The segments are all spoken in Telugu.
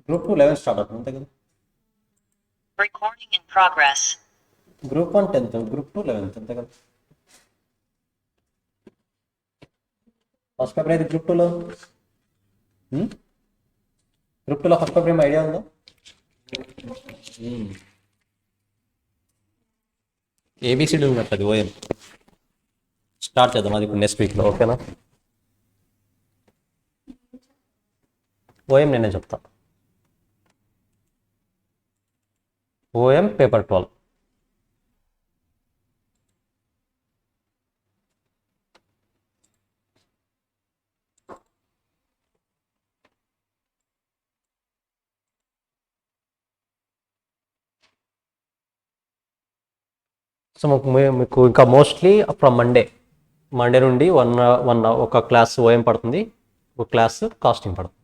గ్రూప్ 2 11 స్టార్ట్ అవుతుంది అంతే కదా. Recording in progress. Group 1 10th, group 2 11th అంతే కదా. ఫస్ట్ పేపర్ అయితే గ్రూప్ 2లో ఫస్ట్ పేపర్ ఏం ఐడియా ఉందా? ఏబిసిడి ఉన్నట్టు ఓఎం స్టార్ట్ చేద్దాం అది ఇప్పుడు నెక్స్ట్ వీక్లో, ఓకేనా? ఓఎం నేనే చెప్తా. OM paper 12. సో మీకు ఇంకా మోస్ట్లీ ఫ్రమ్ మండే నుండి ఒక క్లాస్ ఓఎం పడుతుంది, ఒక క్లాస్ కాస్టింగ్ పడుతుంది.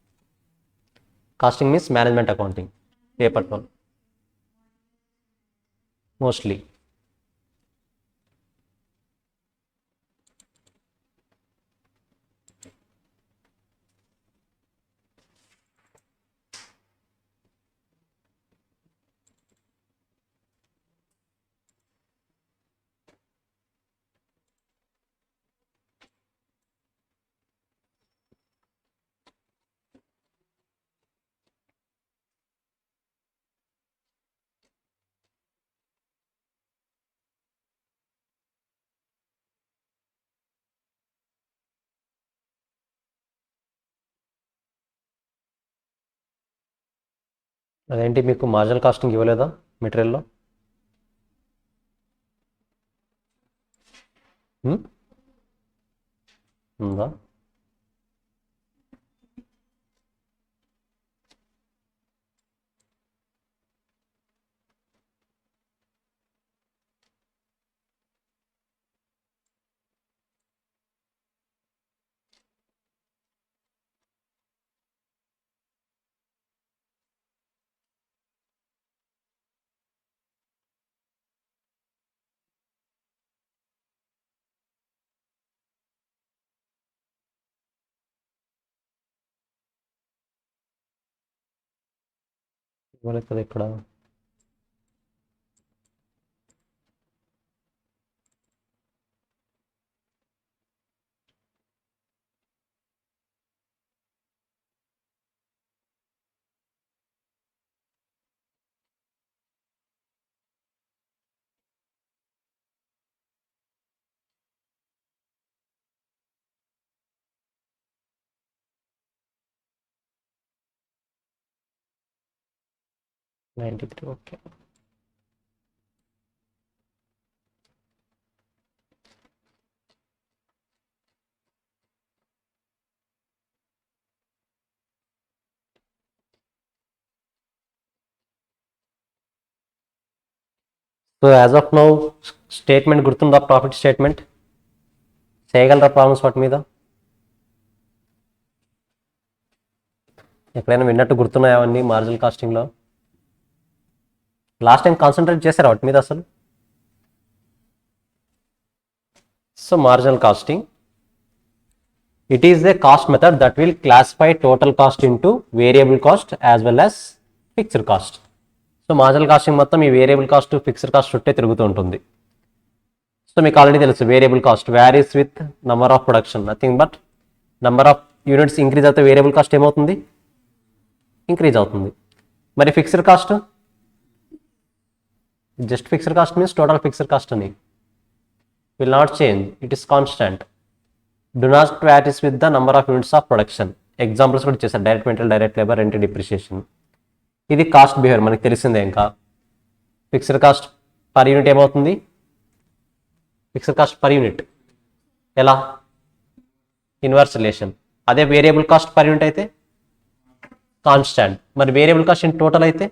Costing means management accounting paper 12 mostly. అదేంటి మీకు మార్జినల్ కాస్టింగ్ ఇవ్వలేదా మెటీరియల్లో? ఉందా? ఇవ్వలేదు కదా ఇక్కడ. $93, okay. So as of now statement గుర్తుందా? ప్రాఫిట్ స్టేట్మెంట్ చేయగలరా ప్రాబ్లమ్స్ వాటి మీద? ఎక్కడైనా విన్నట్టు గుర్తున్నాయా అవన్నీ మార్జినల్ కాస్టింగ్లో? లాస్ట్ టైం కాన్సన్ట్రేట్ చేశారా వాటి మీద అసలు? So marginal casting, it is a cost method that will classify total cost into variable cost as well as fixed cost. So marginal casting మొత్తం ఈ వేరియబుల్ కాస్ట్ ఫిక్స్డ్ కాస్ట్ చుట్టే తిరుగుతూ ఉంటుంది. సో మీకు ఆల్రెడీ తెలుసు variable cost varies with number of production, nothing but number of units increase అయితే వేరియబుల్ కాస్ట్ ఏమవుతుంది? ఇంక్రీజ్ అవుతుంది. మరి fixed cost, just fixed cost means total fixed cost అని will not change, it is constant. Do not varies with the number of units of production. Examples కూడా ఇచ్చేసారు, direct material, direct labour, rent, depreciation. ఇది కాస్ట్ బిహేవియర్ మనకి తెలిసిందే. ఇంకా ఫిక్స్డ్ కాస్ట్ పర్ యూనిట్ ఏమవుతుంది? ఫిక్స్డ్ కాస్ట్ పర్ యూనిట్ ఎలా? Inverse relation. అదే వేరియబుల్ కాస్ట్ పర్ యూనిట్ అయితే కాన్స్టాంట్. మరి వేరియబుల్ కాస్ట్ ఇన్ టోటల్ అయితే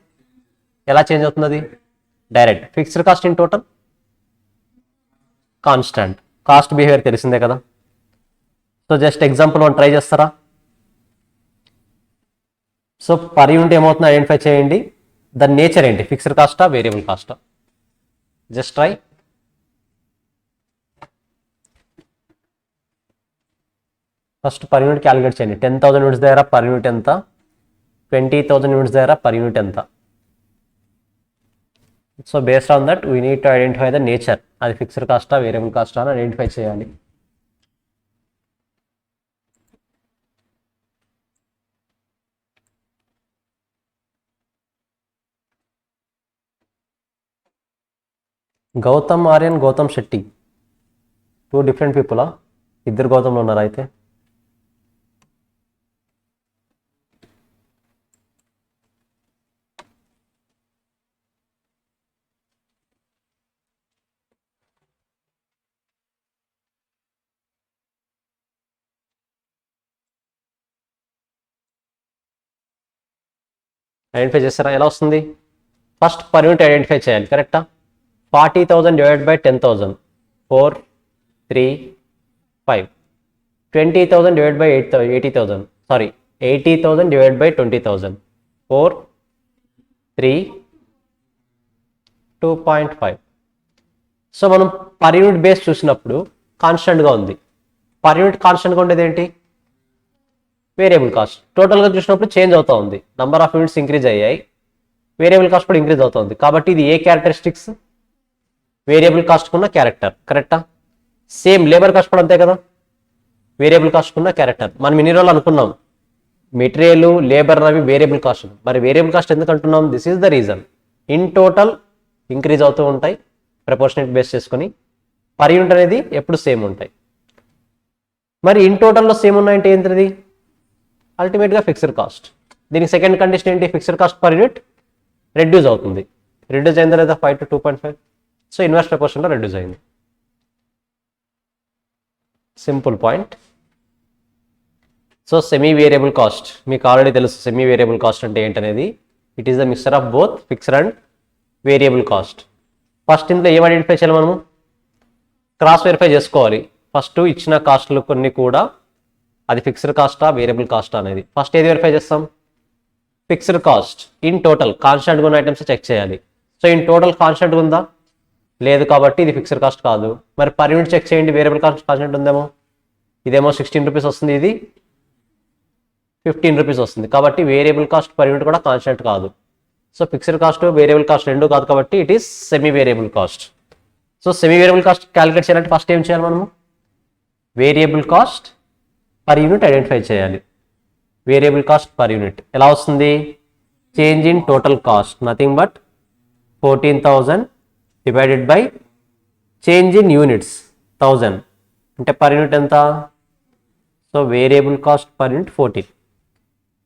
ఎలా చేంజ్ అవుతుంది? అది direct. Fixed cost in total constant. Cost behaviour తెలిసిందే కదా. సో జస్ట్ ఎగ్జాంపుల్ 1 ట్రై చేస్తారా? సో పర్ యూనిట్ ఏమవుతుందో ఐడెంటిఫై చేయండి. దాని నేచర్ ఏంటి? ఫిక్స్డ్ కాస్టా, వేరియబుల్ కాస్టా? Just try. First per unit calculate చేయండి. 10,000 యూనిట్స్ దగ్గర పర్ యూనిట్ ఎంత, 20,000 యూనిట్స్ దగ్గర పర్ యూనిట్ ఎంత. So based on that we need to identify the nature, అది ఫిక్స్డ్ కాస్టా వేరియబుల్ కాస్టా అని ఐడెంటిఫై చేయాలి. గౌతమ్ ఆర్యన్, గౌతమ్ శెట్టి, 2 డిఫరెంట్ పీపులా? ఇద్దరు గౌతమ్లో ఉన్నారా అయితే? ఐడెంటిఫై చేస్తారా? ఎలా వస్తుంది? ఫస్ట్ పర్ యూనిట్ ఐడెంటిఫై చేయాలి, కరెక్టా? 40,000 divide by 10,000, 4, 3, 5. 20,000 divide by 80,000, sorry 80,000 divide by 20,000, 4, 3, 2.5. So మనం పర్ యూనిట్ బేస్ చూసినప్పుడు కాన్స్టెంట్గా ఉంది. పర్ యూనిట్ కాన్స్టెంట్గా ఉండేది ఏంటి? Variable cost. టోటల్గా చూసినప్పుడు చేంజ్ అవుతూ ఉంది, నంబర్ ఆఫ్ యూనిట్స్ ఇంక్రీజ్ అయ్యాయి, వేరియబుల్ కాస్ట్ కూడా ఇంక్రీజ్ అవుతుంది. కాబట్టి ఇది ఏ క్యారెక్టరిస్టిక్స్? వేరియబుల్ కాస్ట్ ఉన్న క్యారెక్టర్, కరెక్టా? సేమ్ లేబర్ కాస్ట్ కూడా అంతే కదా, వేరియబుల్ కాస్ట్ ఉన్న క్యారెక్టర్. మనం ఇన్ని రోజులు అనుకున్నాం మెటీరియల్, లేబర్ అవి వేరియబుల్ కాస్ట్. మరి వేరియబుల్ కాస్ట్ ఎందుకు అంటున్నాం? This is the reason. In total increase అవుతూ ఉంటాయి ప్రపోర్షనేట్ బేస్ చేసుకొని, పర్ యూనిట్ అనేది ఎప్పుడు సేమ్ ఉంటాయి. మరి ఇన్ టోటల్లో సేమ్ ఉన్నాయంటే ఏంటిది? అల్టిమేట్గా ఫిక్స్డ్ కాస్ట్. దీనికి సెకండ్ కండిషన్ ఏంటి? Fixed cost per unit reduce అవుతుంది. రెడ్యూస్ అయిన తర్వాత 5 to 2.5. సో ఇన్వర్స్ ప్రపోర్షన్లో రెడ్యూస్ అయింది. Simple point. So semi variable cost మీకు ఆల్రెడీ తెలుసు. సెమీ వేరియబుల్ కాస్ట్ అంటే ఏంటనేది, it is the mixer of both fixed and variable cost. First ఇందులో ఏం ఐడెంటిఫై చేయాలి? మనము క్రాస్ వెరిఫై చేసుకోవాలి. ఫస్ట్ ఇచ్చిన కాస్ట్లు కొన్ని కూడా అది ఫిక్స్డ్ కాస్టా వేరియబుల్ కాస్టా అనేది. ఫస్ట్ ఏది వెరిఫై చేస్తాం? ఫిక్స్డ్ కాస్ట్ ఇన్ టోటల్ కాన్స్టెంట్గా ఉన్న ఐటమ్స్ చెక్ చేయాలి. సో ఇన్ టోటల్ కాన్స్టెంట్గా ఉందా? లేదు, కాబట్టి ఇది ఫిక్స్డ్ కాస్ట్ కాదు. మరి పర్ యూనిట్ చెక్ చేయండి, వేరియబుల్ కాస్ట్ కాన్స్టెంట్ ఉందేమో. ఇదేమో 16 రూపీస్ వస్తుంది, ఇది 15 రూపీస్ వస్తుంది. కాబట్టి వేరియబుల్ కాస్ట్ పర్ యూనిట్ కూడా కాన్స్టెంట్ కాదు. So fixed cost variable cost రెండు కాదు, కాబట్టి it is semi variable cost. So semi variable cost calculate చేయాలంటే ఫస్ట్ ఏం చేయాలి? మనము variable cost per unit identify చేయాలి. వేరియబుల్ కాస్ట్ పర్ యూనిట్ ఎలా వస్తుంది? Change in total cost, nothing but 14,000 divided by change in units 1000, అంటే పర్ యూనిట్ ఎంత? So variable cost per unit 14.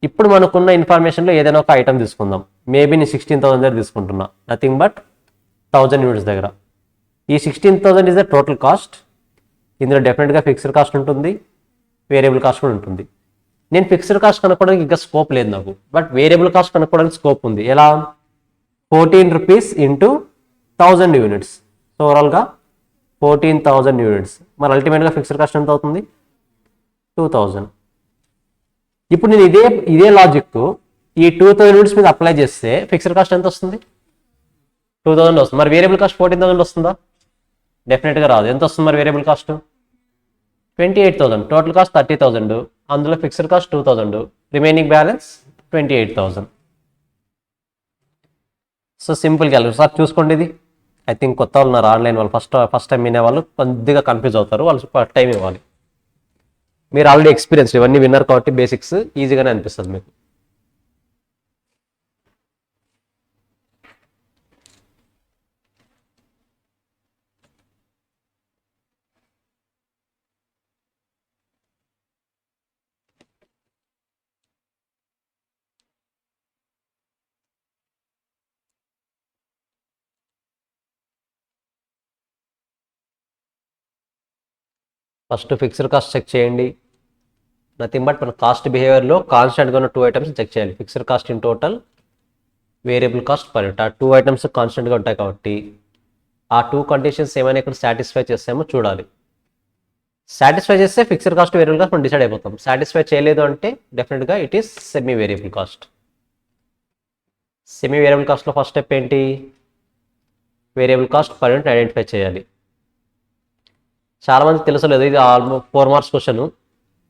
ఇప్పుడు మనకున్న ఇన్ఫర్మేషన్లో ఏదైనా ఒక ఐటమ్ తీసుకుందాం. మేబీ నేను 16,000 దగ్గర తీసుకుంటున్నా, నథింగ్ బట్ 1000 యూనిట్స్ దగ్గర. ఈ 16,000 ఇస్ ద టోటల్ కాస్ట్. ఇందులో డెఫినెట్గా ఫిక్స్డ్ కాస్ట్ ఉంటుంది, వేరియబుల్ కాస్ట్ కూడా ఉంటుంది. నేను ఫిక్స్డ్ కాస్ట్ కనుక్కోవడానికి ఇంకా స్కోప్ లేదు నాకు, బట్ వేరియబుల్ కాస్ట్ కనుక్కోవడానికి స్కోప్ ఉంది. ఎలా? 14 రూపీస్ ఇంటూ 1000 యూనిట్స్. సో ఓవరాల్గా 14,000 యూనిట్స్. మరి అల్టిమేట్గా ఫిక్స్డ్ కాస్ట్ ఎంత అవుతుంది? 2,000. ఇప్పుడు నేను ఇదే లాజిక్ ఈ 2,000 యూనిట్స్ మీద అప్లై చేస్తే ఫిక్స్డ్ కాస్ట్ ఎంత వస్తుంది? 2,000 వస్తుంది. మరి వేరియబుల్ కాస్ట్ 14,000 వస్తుందా? డెఫినెట్గా రాదు. ఎంత వస్తుంది మరి వేరియబుల్ కాస్ట్? 28,000. టోటల్ కాస్ట్ 30,000, అందులో fixed cost 2,000, remaining balance 28,000. So simple calculation. Sir చూసుకోండి, ఇది ఐ థింక్ కొత్త వాళ్ళు ఉన్నారు ఆన్లైన్ వాళ్ళు, ఫస్ట్ టైం వినే వాళ్ళు కొద్దిగా కన్ఫ్యూజ్ అవుతారు, వాళ్ళు టైం ఇవ్వాలి. మీరు ఆల్రెడీ ఎక్స్పీరియన్స్ ఇవన్నీ విన్నారు కాబట్టి బేసిక్స్ ఈజీగానే అనిపిస్తుంది మీకు. ఫస్ట్ ఫిక్స్డ్ కాస్ట్ చెక్ చేయండి. నథింగ్ బట్ మన కాస్ట్ బిహేవియర్లో కాన్స్టెంట్గా ఉన్న 2 ఐటమ్స్ చెక్ చేయాలి. Fixed cost in total, variable cost per unit. ఆ 2 ఐటమ్స్ కాన్స్టెంట్గా ఉంటాయి కాబట్టి ఆ 2 కండిషన్స్ ఏమైనా ఇక్కడ సాటిస్ఫై చేస్తామో చూడాలి. సాటిస్ఫై చేస్తే ఫిక్స్డ్ కాస్ట్ వేరియబుల్ కాస్ట్ మనం డిసైడ్ అయిపోతాం. సాటిస్ఫై చేయలేదు అంటే డెఫినెట్గా it is semi variable cost. Semi variable కాస్ట్లో ఫస్ట్ స్టెప్ ఏంటి? Variable cost per unit identify చేయాలి. చాలామంది తెలుసలేదు, ఇది ఆల్మోస్ట్ 4 మార్క్స్ క్వశ్చన్.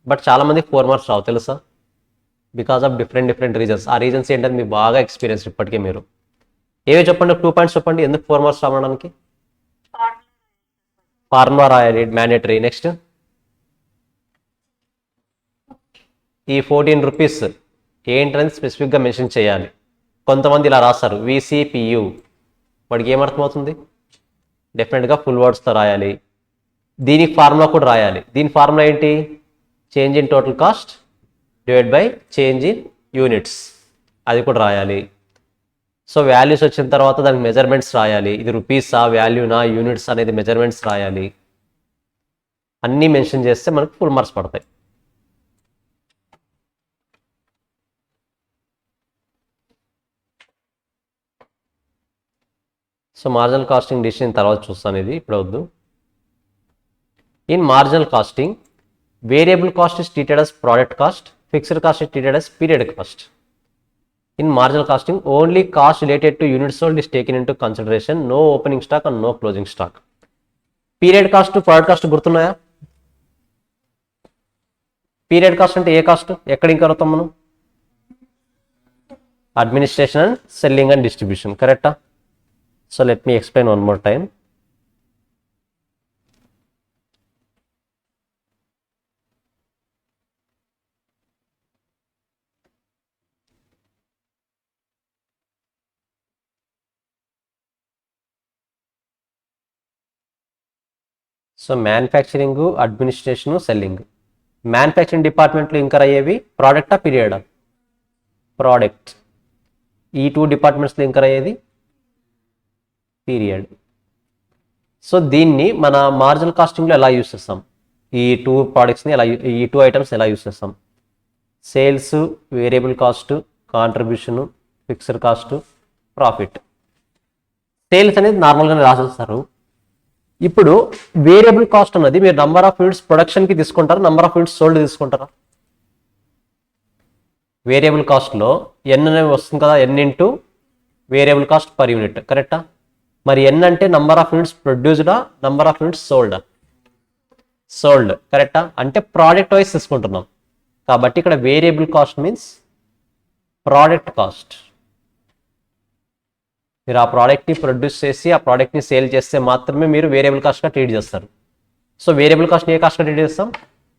బట్ చాలామంది 4 మార్క్స్ రావు తెలుసా, బికాస్ ఆఫ్ డిఫరెంట్ రీజన్స్. ఆ రీజన్స్ ఏంటంటే మీకు బాగా ఎక్స్పీరియన్స్ ఇప్పటికే మీరు. ఏవో చెప్పండి, 2 పాయింట్స్ చెప్పండి ఎందుకు 4 మార్క్స్ రావడానికి. ఫార్ములా రాయాలి మ్యాండేటరీ. నెక్స్ట్ ఈ 14 రూపీస్ ఏంటని స్పెసిఫిక్గా మెన్షన్ చేయాలి. కొంతమంది ఇలా రాస్తారు VCPU, వాడికి ఏమర్థమవుతుంది, డెఫినెట్గా ఫుల్ వర్డ్స్తో రాయాలి. దీనికి ఫార్ములా కూడా రాయాలి. దీని ఫార్ములా ఏంటి, change in total cost divide by change in units, అది కూడా రాయాలి. సో వాల్యూస్ వచ్చిన తర్వాత దానికి మెజర్మెంట్స్ రాయాలి. ఇది రూపీసా వాల్యూనా యూనిట్స్ అనేది మెజర్మెంట్స్ రాయాలి. అన్నీ మెన్షన్ చేస్తే మనకు ఫుల్ మార్క్స్ పడతాయి. సో మార్జినల్ కాస్టింగ్ డిసిషన్ తర్వాత చూస్తాను, ఇది ఇప్పుడు వద్దు. In marginal casting variable cost is treated as product cost, fixed cost is treated as period cost. In marginal costing, only cost related to units sold is taken into consideration, no opening stock and no closing stock. Period cost to product cost గుర్తున్నాయా? పీరియడ్ కాస్ట్ అంటే ఏ కాస్ట్, ఎక్కడ ఇంకా అవుతాం మనం, administration and selling and distribution, కరెక్టా? So let me explain one more time. So manufacturing, administration, selling. Manufacturing డిపార్ట్మెంట్లో ఇంకా అయ్యేవి ప్రోడక్టా పీరియడా? ప్రోడక్ట్. ఈ 2 డిపార్ట్మెంట్స్లో ఇంకా అయ్యేది పీరియడ్. సో దీన్ని మన మార్జినల్ కాస్టింగ్లో ఎలా యూస్ చేస్తాం, ఈ 2 ప్రోడక్ట్స్ని ఎలా, ఈ 2 ఐటమ్స్ ఎలా యూస్ చేస్తాం, sales, variable cost, contribution, fixed cost, profit. Sales అనేది నార్మల్గానే రాసేస్తారు. ఇప్పుడు వేరియబుల్ కాస్ట్ అన్నది మీరు నంబర్ ఆఫ్ యూనిట్స్ ప్రొడక్షన్కి తీసుకుంటారా, నంబర్ ఆఫ్ యూనిట్స్ సోల్డ్ తీసుకుంటారా? వేరియబుల్ కాస్ట్లో ఎన్ అనేది వస్తుంది కదా, n into variable cost per unit, కరెక్టా? మరి ఎన్ అంటే నంబర్ ఆఫ్ యూనిట్స్ ప్రొడ్యూస్డా, నంబర్ ఆఫ్ యూనిట్స్ సోల్డా? సోల్డ్, కరెక్టా? అంటే ప్రోడక్ట్ వైజ్ తీసుకుంటున్నాం కాబట్టి ఇక్కడ variable cost means product cost. మీరు ఆ ప్రోడక్ట్ని ప్రొడ్యూస్ చేసి ఆ ప్రోడక్ట్ని సేల్ చేస్తే మాత్రమే మీరు వేరియబుల్ కాస్ట్గా ట్రీట్ చేస్తారు. సో వేరియబుల్ కాస్ట్ని ఏ కాస్ట్గా ట్రీట్ చేస్తాం,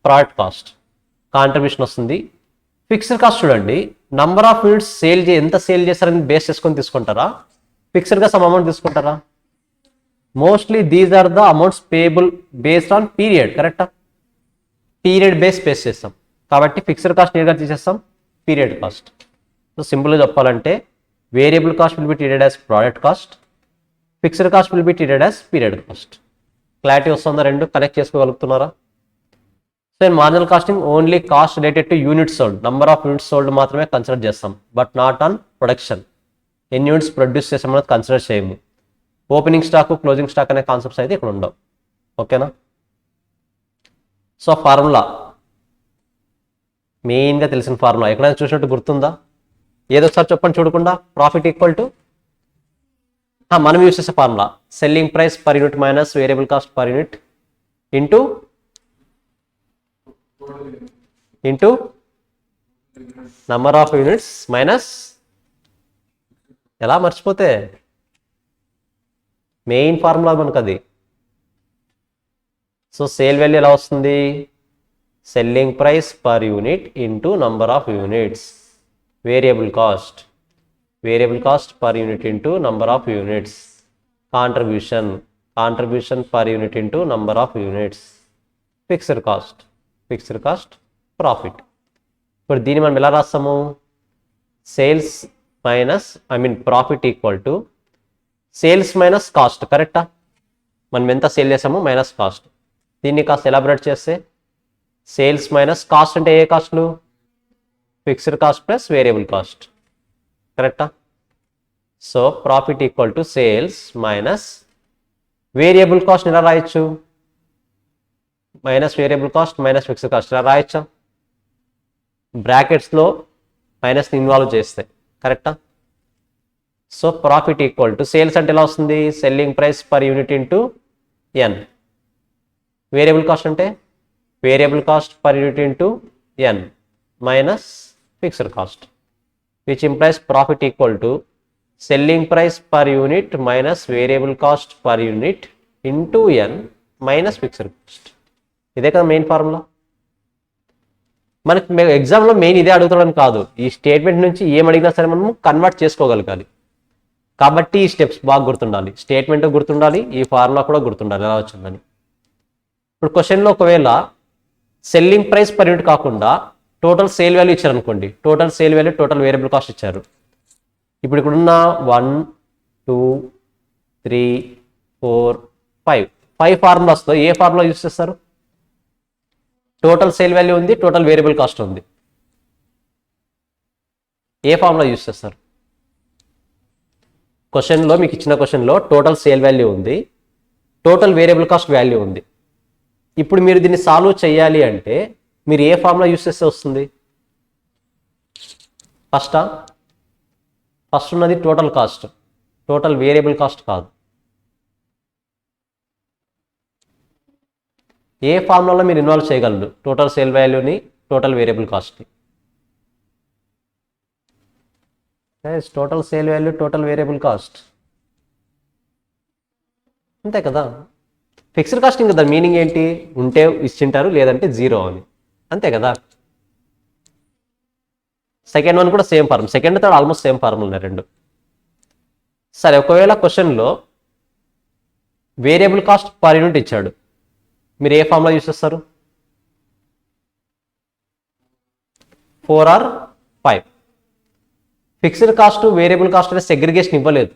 ప్రోడక్ట్ కాస్ట్. కాంట్రిబ్యూషన్ వస్తుంది. ఫిక్స్డ్ కాస్ట్ చూడండి, నంబర్ ఆఫ్ యూనిట్స్ ఎంత సేల్ చేస్తారని బేస్ చేసుకొని తీసుకుంటారా, ఫిక్స్డ్గా సమ్ అమౌంట్ తీసుకుంటారా? Mostly these are the amounts payable based on period, కరెక్టా? పీరియడ్ బేస్ చేస్తాం కాబట్టి ఫిక్స్డ్ కాస్ట్ నేరుగా తీసేస్తాం, పీరియడ్ కాస్ట్. సో సింపుల్గా చెప్పాలంటే variable cost will be treated as product cost, fixed cost will be treated as period cost. Clarity వస్తుందా, రెండు కనెక్ట్ చేసుకోగలుగుతున్నారా? So in marginal costing only cost related to units sold, number of units sold మాత్రమే కన్సిడర్ చేస్తాం, బట్ నాట్ ఆన్ ప్రొడక్షన్. ఎన్ని యూనిట్స్ ప్రొడ్యూస్ చేసామన్నది కన్సిడర్ చేయము. ఓపెనింగ్ స్టాక్, క్లోజింగ్ స్టాక్ అనే కాన్సెప్ట్స్ అయితే ఇక్కడ ఉండవు, ఓకేనా? సో ఫార్ములా మెయిన్గా తెలిసిన ఫార్ములా ఎక్కడైనా చూసినట్టు గుర్తుందా? ఏదో ఒకసారి చెప్పండి చూడకుండా. ప్రాఫిట్ ఈక్వల్ టు మనం యూస్ చేసే formula selling price per unit minus variable cost per unit into number of units minus, ఎలా మర్చిపోతే, మెయిన్ ఫార్ములా మనకు అది. సో సేల్ వాల్యూ ఎలా వస్తుంది, selling price per unit into number of units, variable cost per unit into number of units, contribution per unit into number of units, fixed cost profit. ఇప్పుడు దీన్ని మనం ఎలా రాస్తాము, sales minus profit equal to sales minus cost, కరెక్టా? మనం ఎంత సేల్ చేసామో మైనస్ కాస్ట్. దీన్ని కాస్త ఎలాబరేట్ చేస్తే సేల్స్ మైనస్ కాస్ట్ అంటే ఏ కాస్ట్లు, fixed cost plus variable cost, కరెక్టా? So profit equal to sales minus variable cost ఎలా రాయొచ్చు, minus variable cost minus fixed cost ఇలా రాయొచ్చా? బ్రాకెట్స్లో మైనస్ని ఇన్వాల్వ్ చేస్తే, కరెక్టా? So profit equal to sales అంటే ఎలా వస్తుంది, selling price per unit into n, variable cost అంటే variable cost per unit into n minus fixed cost, which implies profit equal to selling price per unit minus variable cost per unit into n minus fixed cost. ఇదే కదా మెయిన్ ఫార్ములా. మనకి ఎగ్జామ్లో మెయిన్ ఇదే అడుగుతాడని కాదు, ఈ స్టేట్మెంట్ నుంచి ఏం అడిగినా సరే మనము కన్వర్ట్ చేసుకోగలగాలి. కాబట్టి ఈ స్టెప్స్ బాగా గుర్తుండాలి, స్టేట్మెంట్ గుర్తుండాలి, ఈ ఫార్ములా కూడా గుర్తుండాలి ఎలా వచ్చిందని. ఇప్పుడు క్వశ్చన్లో ఒకవేళ సెల్లింగ్ ప్రైస్ పర్ యూనిట్ కాకుండా టోటల్ సేల్ వాల్యూ ఇచ్చారు అనుకోండి, total sale value total variable cost ఇచ్చారు. ఇప్పుడు ఇక్కడున్న 1 2 3 4 5 ఫార్ములాస్లో ఏ ఫార్ములా యూజ్ చేస్తారు? టోటల్ సేల్ వాల్యూ ఉంది, టోటల్ వేరియబుల్ కాస్ట్ ఉంది, ఏ ఫార్ములా యూజ్ చేస్తారు? క్వశ్చన్లో మీకు ఇచ్చిన క్వశ్చన్లో టోటల్ సేల్ వాల్యూ ఉంది, టోటల్ వేరియబుల్ కాస్ట్ వాల్యూ ఉంది. ఇప్పుడు మీరు దీన్ని సాల్వ్ చేయాలి అంటే మీరు ఏ ఫార్ములా యూజ్ చేస్తే వస్తుంది? ఫస్ట్ ఉన్నది total cost, total variable cost కాదు. ఏ ఫార్ములాలో మీరు ఇన్వాల్వ్ చేయగలరు టోటల్ సేల్ వాల్యూని, టోటల్ వేరియబుల్ కాస్ట్ని? Total sale value, total variable cost, అంతే కదా. ఫిక్స్డ్ కాస్టింగ్ కదా మీనింగ్ ఏంటి? ఉంటే ఇచ్చింటారు, లేదంటే జీరో అని, అంతే కదా. సెకండ్ వన్ కూడా same form, second third almost same formula ఉన్నాయి రెండు. సరే, ఒకవేళ క్వశ్చన్లో వేరియబుల్ కాస్ట్ పర్ యూనిట్ ఇచ్చాడు, మీరు ఏ ఫార్ములా యూస్ చేస్తారు? 4 or 5. Fixed cost variable cost అనే సెగ్రిగేషన్ ఇవ్వలేదు.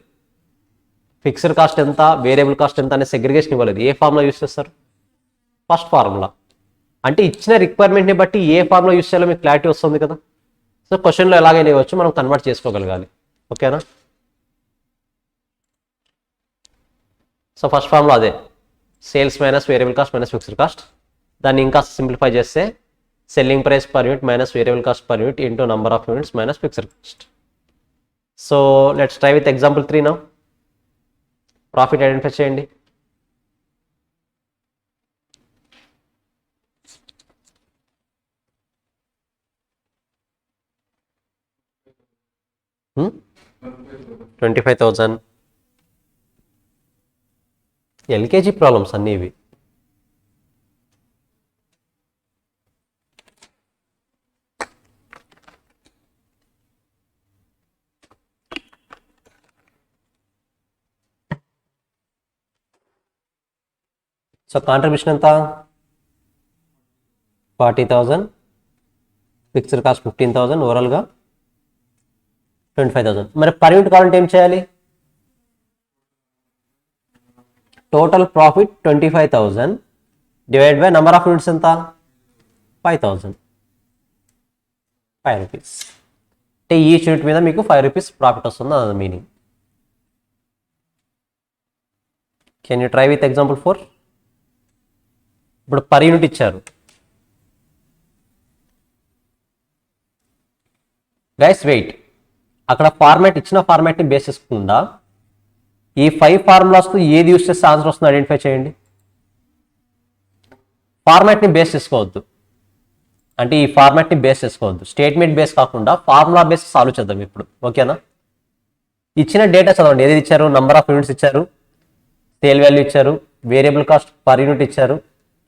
ఫిక్స్డ్ కాస్ట్ ఎంత, వేరియబుల్ కాస్ట్ ఎంత అనే సెగ్రిగేషన్ ఇవ్వలేదు. ఏ ఫార్ములా యూస్ చేస్తారు? First formula. అంటే ఇచ్చిన రిక్వైర్మెంట్ని బట్టి ఏ ఫార్ములా యూస్ చేయాలో మీకు క్లారిటీ వస్తుంది కదా. సో క్వశ్చన్లో ఎలాగైనా ఇవ్వచ్చు, మనం కన్వర్ట్ చేసుకోగలగాలి. ఓకేనా? సో ఫస్ట్ ఫార్ములా అదే, sales minus variable cost minus fixed cost. దాన్ని ఇంకా సింప్లిఫై చేస్తే selling price per unit minus variable cost per unit into number of units minus fixed cost. So let's try with example 3 now. Profit identify చేయండి. $25,000. ఎల్కేజీ ప్రాబ్లమ్స్ అన్నీ ఇవి. సో కాంట్రిబ్యూషన్ ఎంత? 40,000, ఫిక్స్డ్ కాస్ట్ 15,000, ఓవరాల్గా 25,000. మరి పర్ యూనిట్ కావాలంటే ఏం చేయాలి? Total profit 25,000 divide by number of units ఎంత? 5,000, 5 రూపీస్. అంటే ఈ యూనిట్ మీద మీకు 5 రూపీస్ ప్రాఫిట్ వస్తుంది, అది meaning. Can you try with example 4? ఇప్పుడు పర్ యూనిట్ ఇచ్చారు. గైస్ వెయిట్, అక్కడ ఫార్మాట్ ఇచ్చిన ఫార్మాట్ని బేస్ చేసుకుండా ఈ 5 ఫార్ములాస్తో ఏది యూస్ చేస్తే ఆన్సర్ వస్తుంది ఐడెంటిఫై చేయండి. ఫార్మాట్ని బేస్ చేసుకోవద్దు, అంటే ఈ ఫార్మాట్ని బేస్ చేసుకోవద్దు, స్టేట్మెంట్ బేస్ కాకుండా ఫార్ములా బేస్ సాల్వ్ చేద్దాం ఇప్పుడు. ఓకేనా? ఇచ్చిన డేటా చదవండి. ఏది ఇచ్చారు? నంబర్ ఆఫ్ యూనిట్స్ ఇచ్చారు, సేల్ వాల్యూ ఇచ్చారు, వేరియబుల్ కాస్ట్ పర్ యూనిట్ ఇచ్చారు,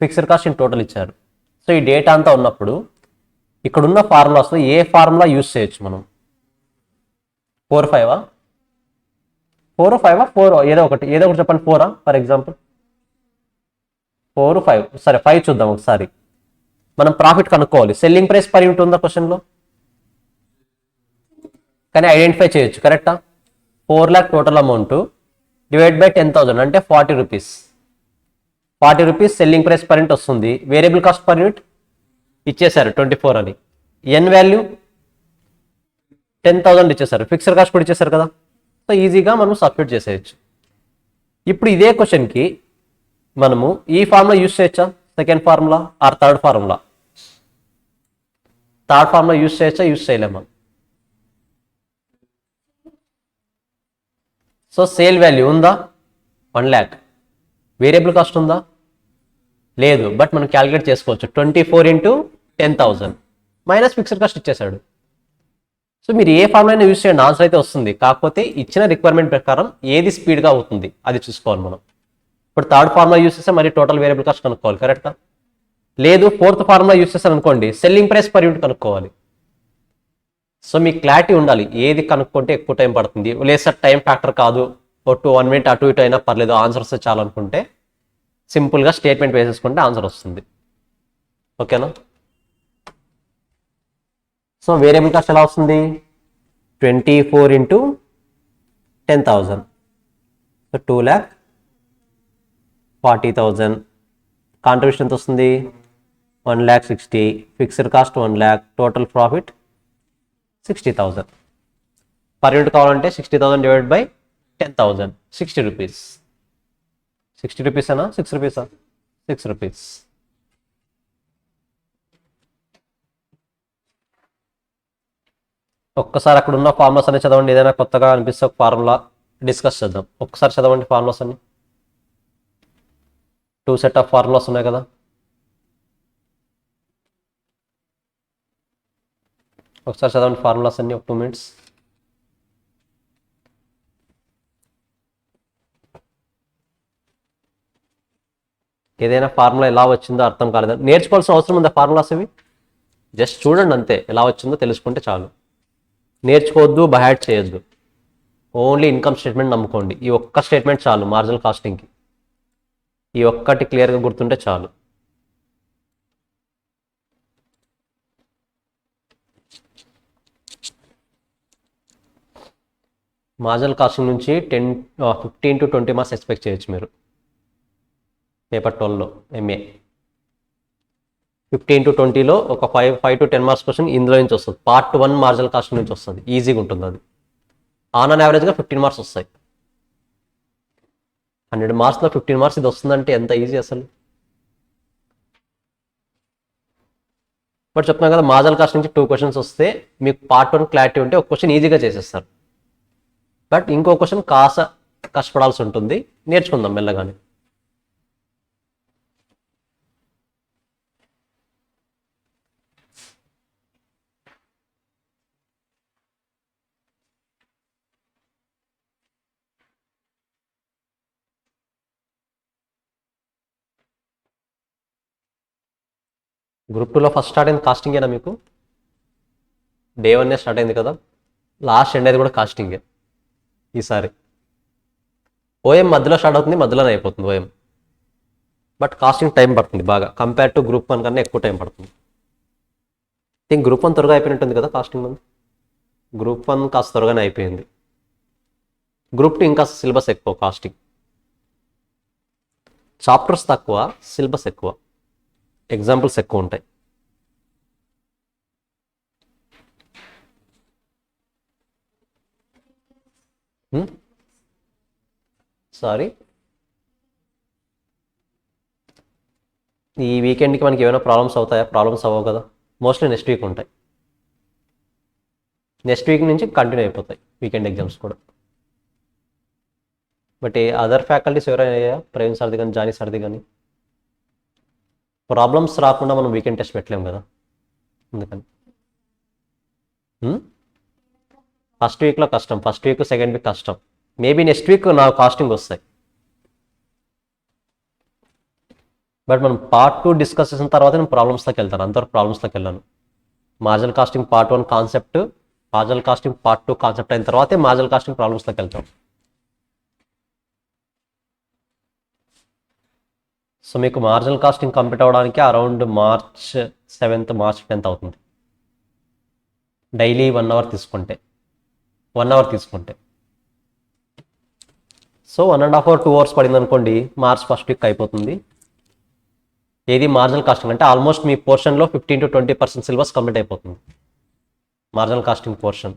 ఫిక్స్డ్ కాస్ట్ ఇన్ టోటల్ ఇచ్చారు. సో ఈ డేటా అంతా ఉన్నప్పుడు ఇక్కడున్న ఫార్ములాస్లో ఏ ఫార్ములా యూస్ చేయొచ్చు మనం? 4 5 4 5 4 ఏదో ఒకటి చెప్పండి. 4 ఫర్ ఎగ్జాంపుల్ 4 5. సరే 5 చూద్దాం ఒకసారి. మనం ప్రాఫిట్ కనుక్కోవాలి. సెల్లింగ్ ప్రైస్ పర్ యూనిట్ ఉందా క్వశ్చన్లో? కానీ ఐడెంటిఫై చేయొచ్చు. కరెక్టా? 4 lakh total amount divide by 10,000 అంటే 40 rupees. 40 rupees selling price per unit వస్తుంది. వేరియబుల్ కాస్ట్ పర్ యూనిట్ ఇచ్చేశారు 24 అని. ఎన్ వాల్యూ 10,000 ఇచ్చేసారు. ఫిక్స్డ్ కాస్ట్ కూడా ఇచ్చేసారు కదా. సో ఈజీగా మనం సబ్స్టిట్యూట్ చేసేయచ్చు. ఇప్పుడు ఇదే క్వశ్చన్కి మనము ఈ ఫార్ములా యూస్ చేయొచ్చా? Second formula or third formula? Third formula use చేయొచ్చా? యూస్ చేయలేమా? సో సేల్ వాల్యూ ఉందా? 1 lakh. వేరియబుల్ కాస్ట్ ఉందా? లేదు, బట్ మనం క్యాలిక్యులేట్ చేసుకోవచ్చు. 24 ఇంటూ 10,000 మైనస్ ఫిక్స్డ్ కాస్ట్ ఇచ్చేసాడు. సో మీరు ఏ ఫార్ములా అయినా యూజ్ చేయండి, ఆన్సర్ అయితే వస్తుంది. కాకపోతే ఇచ్చిన రిక్వైర్మెంట్ ప్రకారం ఏది స్పీడ్గా అవుతుంది అది చూసుకోవాలి మనం. ఇప్పుడు థర్డ్ ఫార్ములా యూస్ చేస్తే మరి టోటల్ వేరియబుల్ కాస్ట్ కనుక్కోవాలి, కరెక్టా? లేదు ఫోర్త్ ఫార్ములా యూస్ చేస్తాను అనుకోండి, సెల్లింగ్ ప్రైస్ పర్ యూనిట్ కనుక్కోవాలి. సో మీకు క్లారిటీ ఉండాలి ఏది కనుక్కుంటే ఎక్కువ టైం పడుతుంది. లేదు సార్ టైం ఫ్యాక్టర్ కాదు, ఒక 1 మినిట్ అటు ఇటు అయినా పర్లేదు, ఆన్సర్ వస్తే చాలు అనుకుంటే సింపుల్గా స్టేట్మెంట్ వేసేసుకుంటే ఆన్సర్ వస్తుంది. ఓకేనా? సో వేరియబుల్ కాస్ట్ ఎలా వస్తుంది? 24 ఇంటూ 10,000, సో 2,40,000. కాంట్రిబ్యూషన్ ఎంత వస్తుంది? 1,60,000. Fixed cost 1,00,000. Total profit 60,000. Per unit కావాలంటే 60,000 డివైడ్ బై 10,000, 60 రూపీస్. 60 రూపీసేనా? 6 రూపీసా? 6 రూపీస్. ఒక్కసారి అక్కడ ఉన్న ఫార్ములాస్ అన్ని చదవండి. ఏదైనా కొత్తగా అనిపిస్తే ఒక ఫార్ములా డిస్కస్ చేద్దాం. ఒక్కసారి చదవండి ఫార్ములాస్ అన్ని. 2 సెట్ ఆఫ్ ఫార్ములాస్ ఉన్నాయి కదా, ఒకసారి చదవండి ఫార్ములాస్ అన్ని ఒక 2 మినిట్స్. ఏదైనా ఫార్ములా ఎలా వచ్చిందో అర్థం కాలేదు నేర్చుకోవాల్సిన అవసరం ఉందా? ఫార్ములాస్ ఇవి జస్ట్ చూడండి అంతే, ఎలా వచ్చిందో తెలుసుకుంటే చాలు. నేర్చుకోవద్దు, బైహార్ట్ చేయొద్దు. ఓన్లీ ఇన్కమ్ స్టేట్మెంట్ నమ్ముకోండి. ఈ ఒక్క స్టేట్మెంట్ చాలు మార్జినల్ కాస్టింగ్కి. ఈ ఒక్కటి క్లియర్గా గుర్తుంటే చాలు. మార్జినల్ కాస్టింగ్ నుంచి 15 to 20 మార్క్స్ ఎక్స్పెక్ట్ చేయొచ్చు మీరు పేపర్ 12లో ఎంఏ. 15 to 20లో ఒక 5 to 10 మార్క్స్ క్వశ్చన్ ఇందులో నుంచి వస్తుంది. పార్ట్ 1 మార్జినల్ కాస్టింగ్ నుంచి వస్తుంది, ఈజీగా ఉంటుంది అది. ఆన్ యావరేజ్గా 15 మార్క్స్ వస్తాయి. 100 మార్క్స్లో 15 మార్క్స్ ఇది వస్తుందంటే ఎంత ఈజీ అసలు. బట్ చెప్తున్నాను కదా, మార్జినల్ కాస్ట్ నుంచి 2 క్వశ్చన్స్ వస్తే మీకు పార్ట్ 1 క్లారిటీ ఉంటే ఒక క్వశ్చన్ ఈజీగా చేసేస్తారు. బట్ ఇంకో క్వశ్చన్ కాస్త కష్టపడాల్సి ఉంటుంది, నేర్చుకుందాం మెల్లగానే. గ్రూప్ 2లో ఫస్ట్ స్టార్ట్ అయింది కాస్టింగేనా మీకు? డే 1 స్టార్ట్ అయింది కదా, లాస్ట్ ఎండ్ అయితే కూడా కాస్టింగే ఈసారి. ఓఎం మధ్యలో స్టార్ట్ అవుతుంది, మధ్యలోనే అయిపోతుంది ఓఎం. బట్ కాస్టింగ్ టైం పడుతుంది బాగా, కంపేర్ టు గ్రూప్ 1 కన్నా ఎక్కువ టైం పడుతుంది. థింక్ గ్రూప్ 1 త్వరగా అయిపోయినట్టుంది కదా కాస్టింగ్ మంది. గ్రూప్ 1 కాస్త త్వరగానే అయిపోయింది. గ్రూప్ 2 ఇంకా సిలబస్ ఎక్కువ, కాస్టింగ్ చాప్టర్స్ తక్కువ, సిలబస్ ఎక్కువ, ఎగ్జాంపుల్స్ ఎక్కువ ఉంటాయి. సారీ, ఈ వీకెండ్కి మనకి ఏమైనా ప్రాబ్లమ్స్ అవుతాయా? ప్రాబ్లమ్స్ అవ్వవు కదా, మోస్ట్లీ నెక్స్ట్ వీక్ ఉంటాయి. నెక్స్ట్ వీక్ నుంచి కంటిన్యూ అయిపోతాయి వీకెండ్ ఎగ్జామ్స్ కూడా. బట్ ఏ అదర్ ఫ్యాకల్టీస్ ఎవరైనా అయ్యా, ప్రవీణ్ సార్ది కానీ జానీ సార్ది కానీ, ప్రాబ్లమ్స్ రాకుండా మనం వీకెండ్ టెస్ట్ పెట్టలేము కదా, అందుకని. ఫస్ట్ వీక్లో కష్టం, ఫస్ట్ వీక్ సెకండ్ వీక్ కష్టం. మేబీ నెక్స్ట్ వీక్ నా కాస్టింగ్ వస్తాయి. బట్ మనం పార్ట్ 2 డిస్కస్ చేసిన తర్వాత నేను ప్రాబ్లమ్స్లోకి వెళ్తాను, అంతవరకు ప్రాబ్లమ్స్లోకి వెళ్ళాను. Marginal casting part 1 concept, marginal casting part 2 concept అయిన తర్వాతే మార్జినల్ కాస్టింగ్ ప్రాబ్లమ్స్లోకి వెళ్తాం. సో మీకు మార్జినల్ కాస్టింగ్ కంప్లీట్ అవ్వడానికి around March 7th, March 10th అవుతుంది. డైలీ 1 అవర్ తీసుకుంటే, 1 అవర్ తీసుకుంటే. సో 1.5 hour 2 hours పడింది అనుకోండి, March 1st వీక్ అయిపోతుంది. ఏది మార్జినల్ కాస్టింగ్ అంటే ఆల్మోస్ట్ మీ పోర్షన్లో 15 to 20% సిలబస్ కంప్లీట్ అయిపోతుంది. Marginal costing portion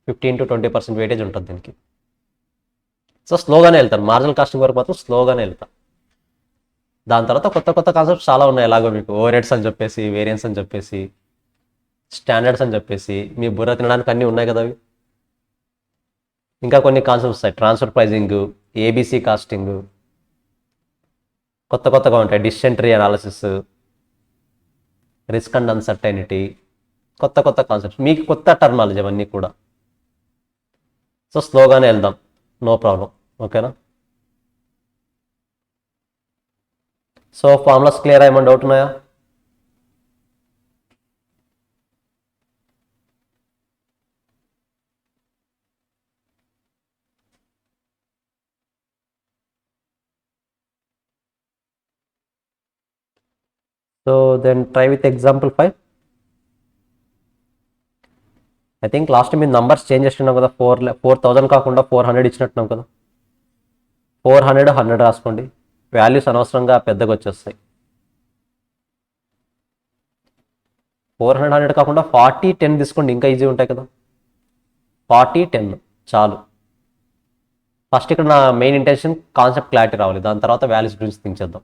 15 to 20% weightage ఉంటుంది దీనికి. సో స్లోగానే వెళ్తాను, మార్జినల్ కాస్టింగ్ వరకు మాత్రం స్లోగానే వెళ్తాను. దాని తర్వాత కొత్త కొత్త కాన్సెప్ట్స్ చాలా ఉన్నాయి. ఎలాగో మీకు ఓవర్ హెడ్స్ అని చెప్పేసి, వేరియన్స్ అని చెప్పేసి, స్టాండర్డ్స్ అని చెప్పేసి, మీ బుర్ర తినడానికి అన్నీ ఉన్నాయి కదా అవి. ఇంకా కొన్ని కాన్సెప్ట్స్ వస్తాయి, ట్రాన్స్ఫర్ ప్రైజింగ్, ఏబీసీ కాస్టింగ్, కొత్తగా ఉంటాయి. Decision analysis, risk and uncertainty, కొత్త కాన్సెప్ట్స్, మీకు కొత్త టర్మాలజీ అవన్నీ కూడా. సో స్లోగానే వెళ్దాం, నో ప్రాబ్లం. ఓకేనా? సో ఫార్ములాస్ క్లియర్, ఏమైనా డౌట్ ఉన్నాయా? So then try with example 5. I think last మీరు నంబర్స్ చేంజ్ చేస్తున్నాం కదా, 4,000 కాకుండా 400 ఇచ్చినట్టున్నాం కదా. 400 100 రాసుకోండి, వాల్యూస్ అనవసరంగా పెద్దగా వచ్చేస్తాయి. 400 100 కాకుండా 40 10 తీసుకోండి, ఇంకా ఈజీ ఉంటాయి కదా. 40 10 చాలు. ఫస్ట్ ఇక్కడ నా మెయిన్ ఇంటెన్షన్ కాన్సెప్ట్ క్లారిటీ రావాలి, దాని తర్వాత వాల్యూస్ గురించి థింక్ చేద్దాం.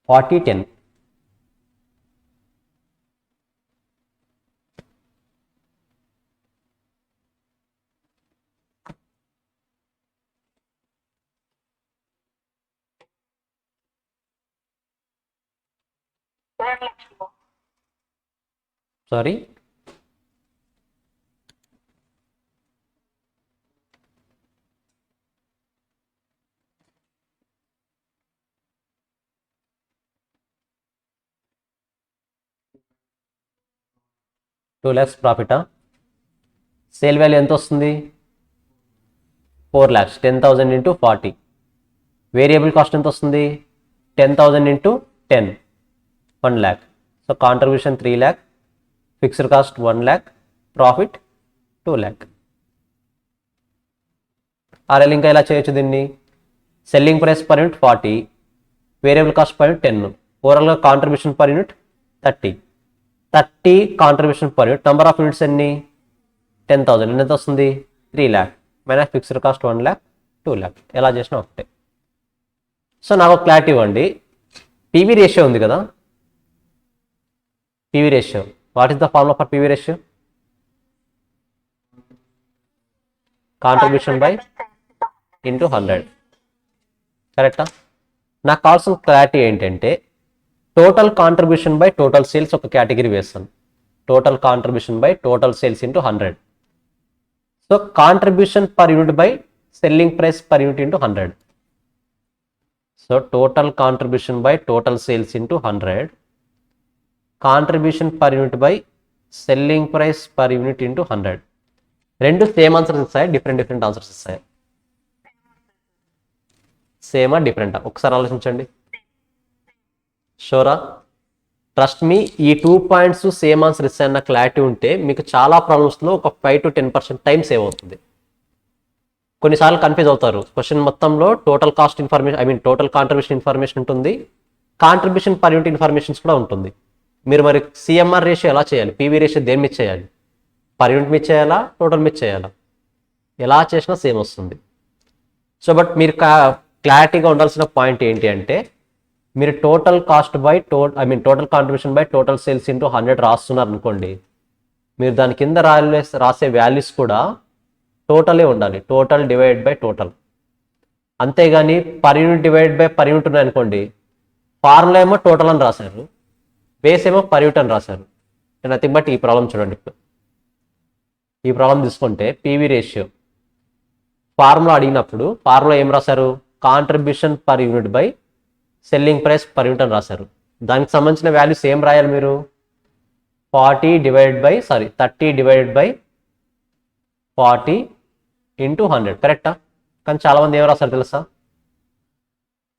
40 10. Sorry, $2 lakhs ప్రాఫిటా? సేల్ వాల్యూ ఎంత వస్తుంది? 4 lakhs. 10,000 ఇంటూ 40. వేరియబుల్ కాస్ట్ ఎంత వస్తుంది? 10,000 into 10, 1 lakh. So contribution 3 lakh, fixed cost 1 lakh, profit 2 lakh. Or else ఇంకా ఇలా చేయొచ్చు దీన్ని. Selling price per unit 40, variable cost per unit 10, ఓవరాల్గా contribution per unit 30 contribution per unit. Number of units ఎన్ని? 10,000. ఎంత వస్తుంది? 3 lakh minus fixed cost 1 lakh, 2 lakh. ఎలా చేసినా ఒకటే. సో నాకు క్లారిటీ ఇవ్వండి, పీవీ రేషియో ఉంది కదా, PV ratio. What is the formula for PV ratio? Contribution by into 100. కరెక్టా? నాకు కావాల్సిన క్లారిటీ ఏంటంటే total contribution by total sales ఒక కేటగిరీ వేస్తాను. Total contribution by total sales into 100. So contribution per unit by selling price per unit into 100. So total contribution by total sales into 100, contribution per unit by selling price per unit into 100. రెండు సేమ్ ఆన్సర్స్ ఇస్తాయి, డిఫరెంట్ ఆన్సర్స్ ఇస్తాయి. సేమా డిఫరెంటా? ఒకసారి ఆలోచించండి. షోరా? ట్రస్ట్ మీ, ఈ 2 పాయింట్స్ సేమ్ ఆన్సర్ ఇస్తాయన్న క్లారిటీ ఉంటే మీకు చాలా ప్రాబ్లమ్స్లో ఒక 5 to 10% టైం సేవ్ అవుతుంది. కొన్నిసార్లు కన్ఫ్యూజ్ అవుతారు. క్వశ్చన్ మొత్తంలో total cost information, total contribution information ఉంటుంది, కాంట్రిబ్యూషన్ పర్ యూనిట్ ఇన్ఫర్మేషన్స్ కూడా ఉంటుంది. మీరు మరి సిఎంఆర్ రేషియో ఎలా చేయాలి, పీవీ రేషియో దేని మీద చేయాలి? పర్ యూనిట్ మీద చేయాలా, టోటల్ మీద చేయాలా? ఎలా చేసినా సేమ్ వస్తుంది. సో బట్ మీరు క్లారిటీగా ఉండాల్సిన పాయింట్ ఏంటి అంటే, మీరు total cost by total contribution by total sales into 100 రాస్తున్నారు అనుకోండి, మీరు దాని కింద రాసే వాల్యూస్ కూడా టోటలే ఉండాలి, టోటల్ డివైడ్ బై టోటల్. అంతేగాని per unit divide by per unit ఉన్నాయి అనుకోండి, ఫార్ములా ఏమో టోటల్ అని రాశారు, బేస్ ఏమో పర్ యూనిట్ అని రాశారు. నథింగ్ బట్ ఈ ప్రాబ్లం చూడండి. ఇప్పుడు ఈ ప్రాబ్లం తీసుకుంటే పీవీ రేషియో ఫార్ములా అడిగినప్పుడు ఫార్ములా ఏం రాశారు? Contribution per unit by selling price per unit అని రాశారు. దానికి సంబంధించిన వాల్యూస్ ఏం రాయాలి మీరు? 30 డివైడెడ్ బై 40 ఇంటూ 100. కరెక్టా? కానీ చాలామంది ఏం రాస్తారు తెలుసా?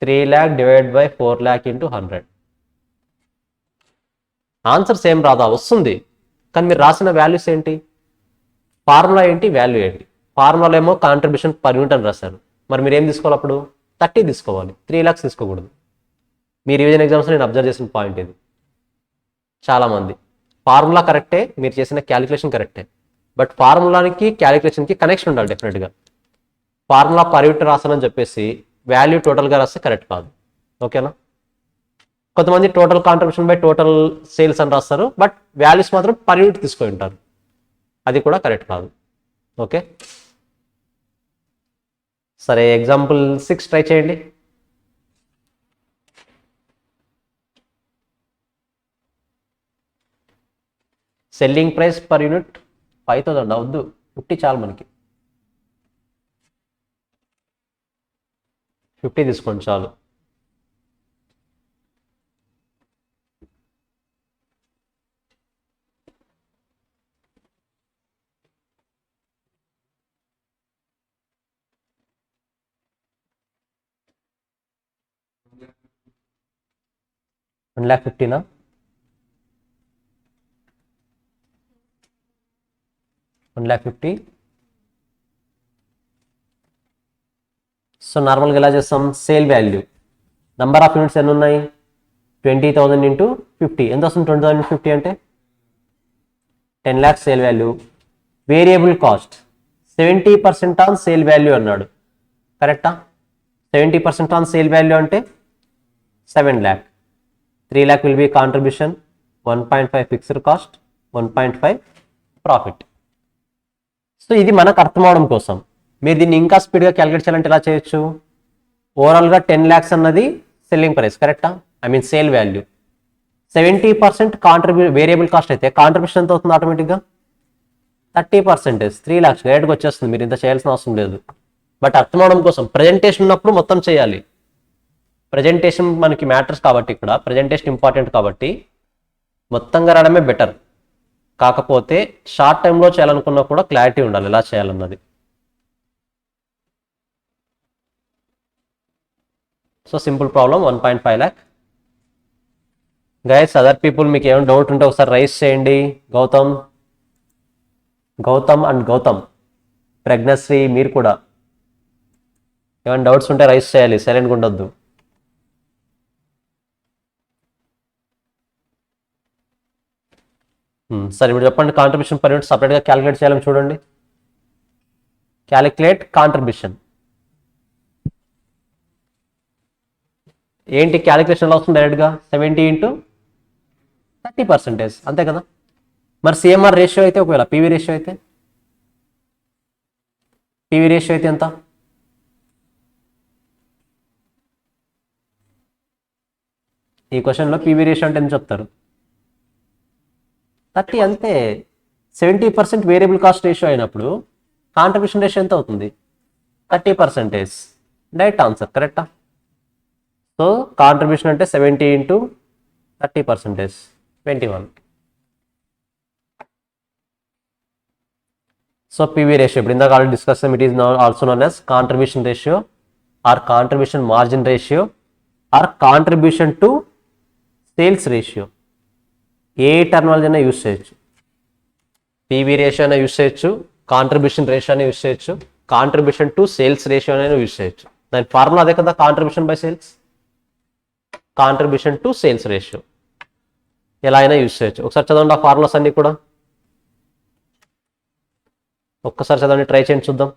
3 lakh divide by 4 lakh into 100. Answer same రాదా? వస్తుంది, కానీ మీరు రాసిన వాల్యూస్ ఏంటి? ఫార్ములా ఏంటి, వాల్యూ ఏంటి? ఫార్ములా ఏమో కాంట్రిబ్యూషన్ పర్ యూనిట్ అని రాశారు. మరి మీరు ఏం తీసుకోవాలి అప్పుడు? 30 తీసుకోవాలి, 3 lakhs తీసుకోకూడదు. మీ రివిజన్ ఎగ్జామ్స్లో నేను అబ్జర్వ్ చేసిన పాయింట్ ఇది. చాలామంది ఫార్ములా కరెక్టే, మీరు చేసిన క్యాలిక్యులేషన్ కరెక్టే, బట్ ఫార్ములాకి క్యాలిక్యులేషన్కి కనెక్షన్ ఉండాలి డెఫినెట్గా. ఫార్ములా పర్ యూనిట్ రాస్తానని చెప్పేసి వాల్యూ టోటల్గా రాస్తే కరెక్ట్ కాదు. ఓకేనా? కొంతమంది total contribution by total sales అని రాస్తారు, బట్ వాల్యూస్ మాత్రం పర్ యూనిట్ తీసుకొని ఉంటారు, అది కూడా కరెక్ట్ కాదు. ఓకే, సరే ఎగ్జాంపుల్ 6 ట్రై చేయండి. సెల్లింగ్ ప్రైస్ పర్ యూనిట్ 5,000 అవద్దు, 50 చాలు మనకి, 50 తీసుకోండి చాలు. $1,50,000 1,50,000. సో నార్మల్గా ఎలా చేస్తాం, sale value number of units ఎన్ని ఉన్నాయి, 20,000 ఇంటూ 50 ఎంత వస్తుంది, 20,000 ఇంటూ 50 అంటే 10 lakhs sale value. Variable cost 70% on sale value అన్నాడు, కరెక్టా? 70% ఆన్ సేల్ వాల్యూ అంటే 7 lakh. 3 lakh will be contribution, 1.5 fixed cost, 1.5 profit. So ఇది మనకు అర్థం అవడం కోసం. మీరు దీన్ని ఇంకా స్పీడ్గా క్యాలిక్యులేట్ చేయాలంటే ఎలా చేయొచ్చు, ఓవరాల్గా 10 lakhs అన్నది సెల్లింగ్ ప్రైస్, కరెక్టా? I mean sale value. 70% variable cost అయితే కాంట్రిబ్యూషన్ ఎంత అవుతుంది ఆటోమేటిక్గా, 30%, 3 lakhs డైరెక్ట్గా వచ్చేస్తుంది, మీరు ఇంత చేయాల్సిన అవసరం లేదు. బట్ అర్థం అవడం కోసం ప్రజెంటేషన్ ఉన్నప్పుడు మొత్తం చేయాలి. ప్రజెంటేషన్ మనకి మ్యాటర్స్ కాబట్టి, ఇక్కడ ప్రజెంటేషన్ ఇంపార్టెంట్ కాబట్టి మొత్తంగా రావడమే బెటర్. కాకపోతే షార్ట్ టైంలో చేయాలనుకున్నా కూడా క్లారిటీ ఉండాలి ఎలా చేయాలన్నది. So simple problem 1.5 lakh. Guys other people మీకు ఏమైనా డౌట్ ఉంటే ఒకసారి రైస్ చేయండి. గౌతమ్ అండ్ గౌతమ్, ప్రజ్ఞశ్రీ మీరు కూడా ఏమైనా డౌట్స్ ఉంటే రైస్ చేయాలి, సైలెంట్గా ఉండొద్దు. సరే ఇప్పుడు చెప్పండి, కాంట్రిబ్యూషన్ పర్ యూనిట్ సపరేట్గా క్యాలిక్యులేట్ చేయాలని చూడండి. Calculate contribution. ఏంటి క్యాలిక్యులేషన్ ఎలా వస్తుంది డైరెక్ట్గా, 70 ఇంటూ 30%, అంతే కదా. మరి సిఎంఆర్ రేషియో అయితే, ఒకవేళ పీవీ రేషియో అయితే ఎంత, ఈ క్వశ్చన్లో పీవీ రేషియో అంటే ఎంత చెప్తారు, 30 అంతే. 70% వేరియబుల్ కాస్ట్ రేషియో అయినప్పుడు కాంట్రిబ్యూషన్ రేషియో ఎంత అవుతుంది, 30%. డైరెక్ట్ ఆన్సర్, కరెక్టా? సో కాంట్రిబ్యూషన్ అంటే 70 ఇంటూ 30%, 21. సో పీవీ రేషియో ఇప్పుడు ఇందాక already discuss, it is also known as contribution ratio or contribution margin ratio or contribution to sales ratio. ఏ టర్మినాలజీ అయినా యూస్ చేయొచ్చు, పీవీ రేషియో అయినా యూస్ చేయొచ్చు, కాంట్రిబ్యూషన్ రేషియో అయినా యూస్ చేయొచ్చు, కాంట్రిబ్యూషన్ టు సేల్స్ రేషియో అయినా యూస్ చేయొచ్చు. దాని ఫార్ములా అదే కదా, contribution by sales, contribution to sales ratio. ఎలా అయినా యూస్ చేయొచ్చు. ఒకసారి చదవండి ఆ ఫార్ములాస్ అన్ని కూడా, ఒక్కసారి చదవండి, ట్రై చేయండి చూద్దాం.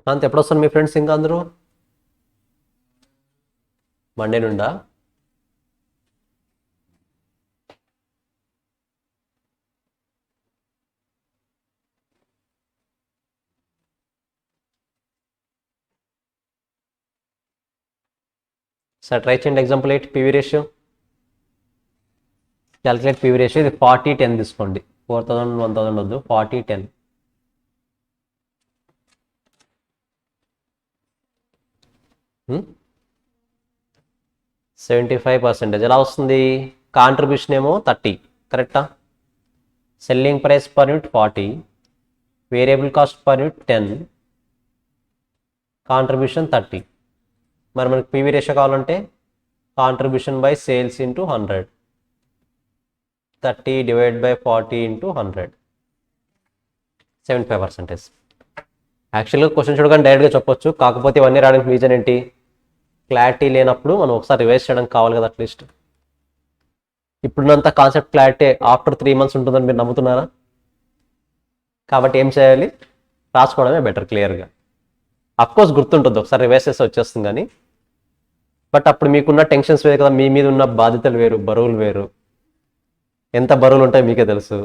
కాంత్ ఎప్పుడు వస్తారు మీ ఫ్రెండ్స్ ఇంకా అందరూ, మండే నుండా? సార్ ట్రై చేయండి. Example 8 PV ratio, calculate PV ratio. ఇది 40-10 తీసుకోండి, 4,000 1,000 వద్దు, 40-10. 75% ఎలా వస్తుంది, కాంట్రిబ్యూషన్ ఏమో 30, కరెక్టా? Selling price per unit 40, variable cost per unit 10, contribution 30. మరి మనకి పీవీ రేషియో కావాలంటే contribution by sales into 100, 30 divide by 40 into 100, 75%. యాక్చువల్గా క్వశ్చన్ చూడగానే డైరెక్ట్గా చెప్పొచ్చు, కాకపోతే ఇవన్నీ రావడానికి రీజన్ ఏంటి, క్లారిటీ లేనప్పుడు మనం ఒకసారి రివైజ్ చేయడానికి కావాలి కదా అట్లీస్ట్. ఇప్పుడున్నంత కాన్సెప్ట్ క్లారిటీ ఆఫ్టర్ 3 months ఉంటుందని మీరు నమ్ముతున్నారా? కాబట్టి ఏం చేయాలి, రాసుకోవడమే బెటర్ క్లియర్గా. అఫ్కోర్స్ గుర్తుంటుంది, ఒకసారి రివైజ్ చేస్తే వచ్చేస్తుంది కానీ, బట్ అప్పుడు మీకున్న టెన్షన్స్ వేరు కదా, మీ మీద ఉన్న బాధ్యతలు వేరు, బరువులు వేరు. ఎంత బరువులు ఉంటాయో మీకే తెలుసు.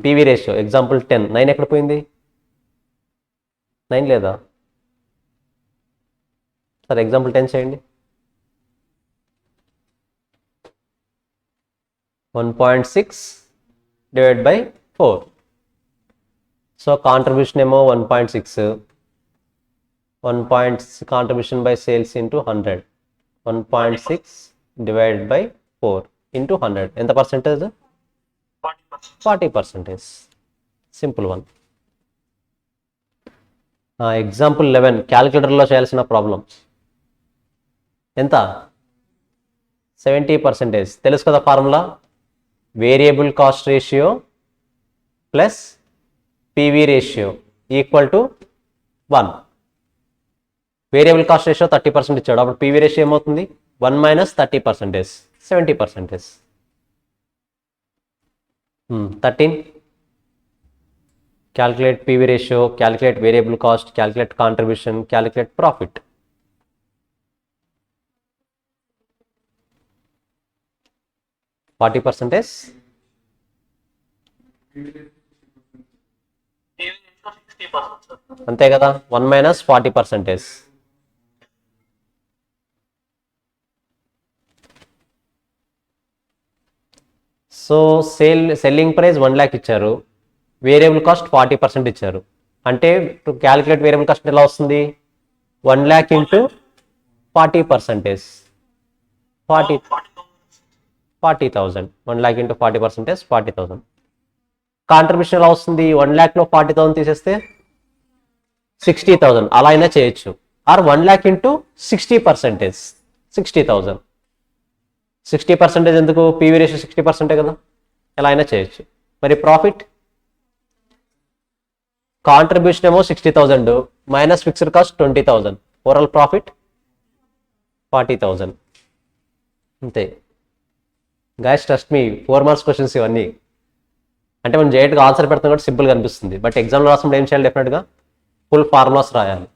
పీవీ రేషియో ఎగ్జాంపుల్ 10, 9 ఎక్కడ పోయింది, 9 లేదా? సరే ఎగ్జాంపుల్ 10 చేయండి. 1.6 డివైడ్ బై 4. సో కాంట్రిబ్యూషన్ ఏమో 1.6, 1.6 contribution by sales into 100, 1.6 divide by 4 into 100. ఎంత పర్సెంటేజ్? 40%. Simple one. ఎగ్జాంపుల్ 11 క్యాలిక్యులేటర్లో చేయాల్సిన ప్రాబ్లం. ఎంత? 70%. తెలుసు కదా formula, variable cost ratio plus PV ratio equal to 1. Variable cost ratio 30% ఇచ్చాడు, అప్పుడు పీవీ రేషియో ఏమవుతుంది, 1 minus 30%, 70%. 13 calculate PV ratio, calculate variable cost, calculate contribution, calculate profit. %. అంతే కదా, 1 minus 40%. So selling price 1 lakh ఇచ్చారు, వేరియబుల్ కాస్ట్ 40% ఇచ్చారు. అంటే టు క్యాలిక్యులేట్ వేరియబుల్ కాస్ట్ ఎలా వస్తుంది, 1 lakh into 40%, 40,000. 1 lakh into 40%, 40,000. Contribution ఎలా వస్తుంది, 1 lakhలో 40,000 తీసేస్తే 60,000. అలా అయినా చేయొచ్చు. Are 1 lakh into 60%, 60,000. 60% ఎందుకు, పీవీ రేషియో 60% కదా, ఎలా అయినా చేయొచ్చు. మరి ప్రాఫిట్, కాంట్రిబ్యూషన్ ఏమో 60,000 minus fixed cost 20,000, overall profit 40,000. అంతే guys, trust me, 4 marks questions ఇవన్నీ. అంటే మనం జైట్గా ఆన్సర్ పెడతాం కాబట్టి సింపుల్గా అనిపిస్తుంది, బట్ ఎగ్జామ్లో రాసినప్పుడు ఏం చేయాలి, డెఫినెట్గా ఫుల్ ఫార్ములాస్ రాయాలి.